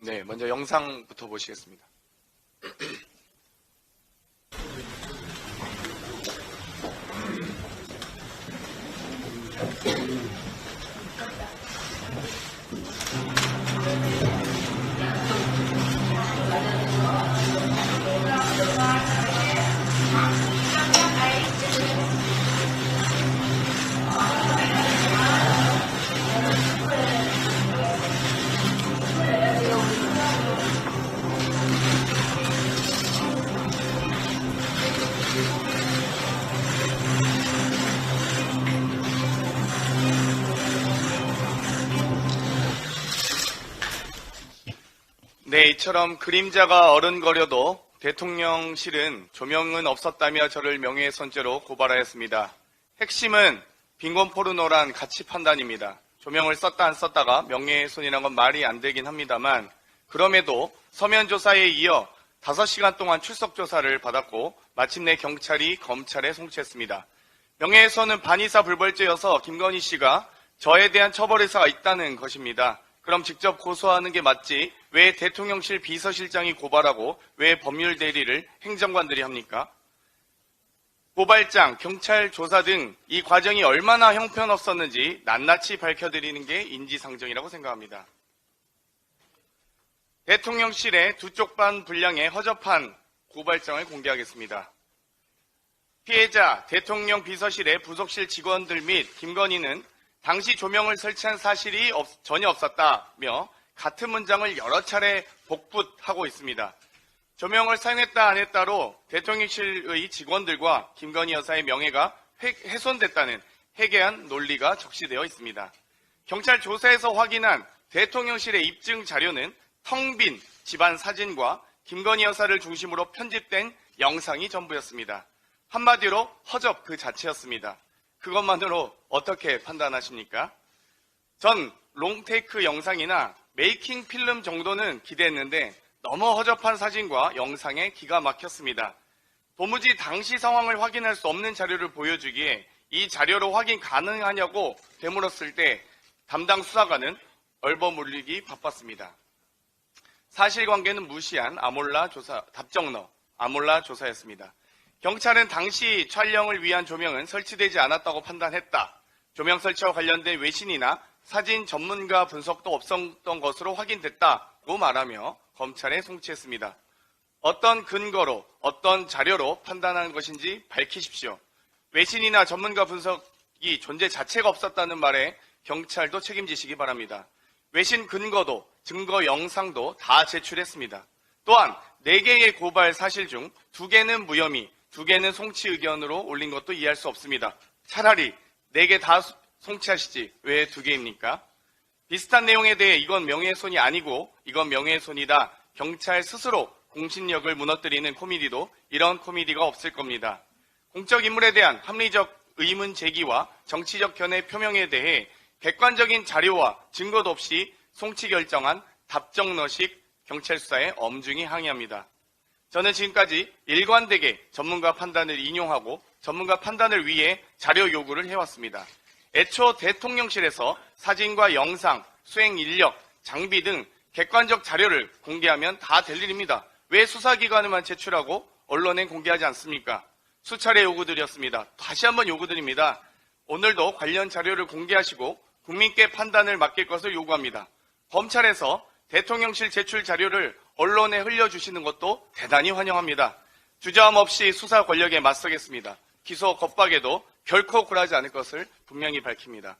네, 먼저 영상부터 보시겠습니다. 네, 이처럼 그림자가 어른거려도 대통령실은 조명은 없었다며 저를 명예훼손죄로 고발하였습니다. 핵심은 빈곤 포르노란 가치 판단입니다. 조명을 썼다 안 썼다가 명예훼손이란 건 말이 안 되긴 합니다만, 그럼에도 서면 조사에 이어 5시간 동안 출석 조사를 받았고 마침내 경찰이 검찰에 송치했습니다. 명예훼손은 반의사 불벌죄여서 김건희 씨가 저에 대한 처벌 의사가 있다는 것입니다. 그럼 직접 고소하는 게 맞지 왜 대통령실 비서실장이 고발하고 왜 법률 대리를 행정관들이 합니까? 고발장, 경찰 조사 등 이 과정이 얼마나 형편없었는지 낱낱이 밝혀드리는 게 인지상정이라고 생각합니다. 대통령실의 두 쪽 반 분량의 허접한 고발장을 공개하겠습니다. 피해자, 대통령 비서실의 부속실 직원들 및 김건희는 당시 조명을 설치한 사실이 전혀 없었다며 같은 문장을 여러 차례 복붙하고 있습니다. 조명을 사용했다 안 했다로 대통령실의 직원들과 김건희 여사의 명예가 훼손됐다는 해괴한 논리가 적시되어 있습니다. 경찰 조사에서 확인한 대통령실의 입증 자료는 텅 빈 집안 사진과 김건희 여사를 중심으로 편집된 영상이 전부였습니다. 한마디로 허접 그 자체였습니다. 그것만으로 어떻게 판단하십니까? 전 롱테이크 영상이나 메이킹 필름 정도는 기대했는데 너무 허접한 사진과 영상에 기가 막혔습니다. 도무지 당시 상황을 확인할 수 없는 자료를 보여주기에 이 자료로 확인 가능하냐고 되물었을 때 담당 수사관은 얼버무리기 바빴습니다. 사실관계는 무시한 답정너 아몰라 조사였습니다. 경찰은 당시 촬영을 위한 조명은 설치되지 않았다고 판단했다. 조명 설치와 관련된 외신이나 사진 전문가 분석도 없었던 것으로 확인됐다고 말하며 검찰에 송치했습니다. 어떤 근거로, 어떤 자료로 판단한 것인지 밝히십시오. 외신이나 전문가 분석이 존재 자체가 없었다는 말에 경찰도 책임지시기 바랍니다. 외신 근거도, 증거 영상도 다 제출했습니다. 또한 4개의 고발 사실 중 2개는 무혐의, 2개는 송치 의견으로 올린 것도 이해할 수 없습니다. 차라리 4개 다 송치하시지 왜 2개입니까? 비슷한 내용에 대해 이건 명예훼손이 아니고 이건 명예훼손이다. 경찰 스스로 공신력을 무너뜨리는 코미디도 이런 코미디가 없을 겁니다. 공적 인물에 대한 합리적 의문 제기와 정치적 견해 표명에 대해 객관적인 자료와 증거도 없이 송치 결정한 답정너식 경찰 수사에 엄중히 항의합니다. 저는 지금까지 일관되게 전문가 판단을 인용하고 전문가 판단을 위해 자료 요구를 해왔습니다. 애초 대통령실에서 사진과 영상, 수행 인력, 장비 등 객관적 자료를 공개하면 다 될 일입니다. 왜 수사기관에만 제출하고 언론엔 공개하지 않습니까? 수차례 요구드렸습니다. 다시 한번 요구드립니다. 오늘도 관련 자료를 공개하시고 국민께 판단을 맡길 것을 요구합니다. 검찰에서 대통령실 제출 자료를 언론에 흘려주시는 것도 대단히 환영합니다. 주저함 없이 수사 권력에 맞서겠습니다. 기소 겁박에도 결코 굴하지 않을 것을 분명히 밝힙니다.